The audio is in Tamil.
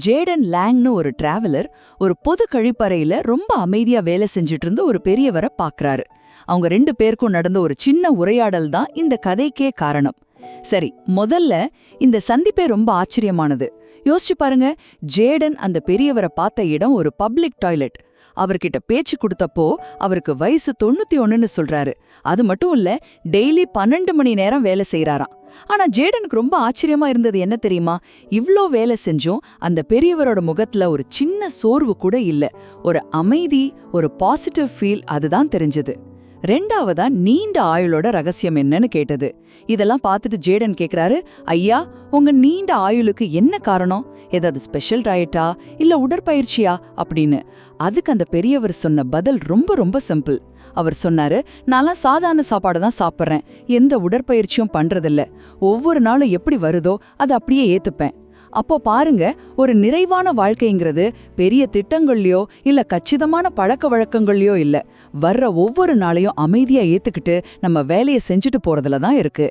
ஜேடன் லாங்னு ஒரு டிராவலர் ஒரு பொது கழிப்பறையில ரொம்ப அமைதியா வேலை செஞ்சுட்டு இருந்த ஒரு பெரியவரை பாக்குறாரு. அவங்க ரெண்டு பேருக்கும் நடந்த ஒரு சின்ன உரையாடல் தான் இந்த கதைக்கே காரணம். சரி, முதல்ல இந்த சந்திப்பே ரொம்ப ஆச்சரியமானது. யோசிச்சு பாருங்க, ஜேடன் அந்த பெரியவரை பார்த்த இடம் ஒரு பப்ளிக் டாய்லெட். அவர்கிட்ட பேச்சு கொடுத்தப்போ அவருக்கு வயசு 91ன்னு சொல்றாரு. அது மட்டும் இல்ல, டெய்லி 12 மணி நேரம் வேலை செய்யறாராம். ஆனா ஜேடனுக்கு ரொம்ப ஆச்சரியமா இருந்தது என்ன தெரியுமா? இவ்ளோ வேலை செஞ்சும் அந்த பெரியவரோட முகத்துல ஒரு சின்ன சோர்வு கூட இல்ல. ஒரு அமைதி, ஒரு பாசிட்டிவ் ஃபீல், அதுதான் தெரிஞ்சது. ரெண்டாவதா நீண்ட ஆயுளோட ரகசியம் என்னன்னு கேட்டது. இதெல்லாம் பார்த்துட்டு ஜேடன் கேக்குறாரு, ஐயா, உங்க நீண்ட ஆயுளுக்கு என்ன காரணம்? ஏதாவது ஸ்பெஷல் டயட்டா இல்ல உடற்பயிற்சியா அப்படின்னு. அதுக்கு அந்த பெரியவர் சொன்ன பதில் ரொம்ப ரொம்ப சிம்பிள். அவர் சொன்னாரு, நான்லாம் சாதாரண சாப்பாடு தான் சாப்பிட்றேன், எந்த உடற்பயிற்சியும் பண்றதில்ல. ஒவ்வொரு நாளும் எப்படி வருதோ அதை அப்படியே ஏத்துப்பேன். அப்போ பாருங்க, ஒரு நிறைவான வாழ்க்கைங்கிறது பெரிய திட்டங்கள்லயோ இல்ல கச்சிதமான பழக்க வழக்கங்கள்லயோ இல்ல, வர்ற ஒவ்வொரு நாளையும் அமைதியா ஏத்துக்கிட்டு நம்ம வேலையை செஞ்சுட்டு போறதுல தான் இருக்கு.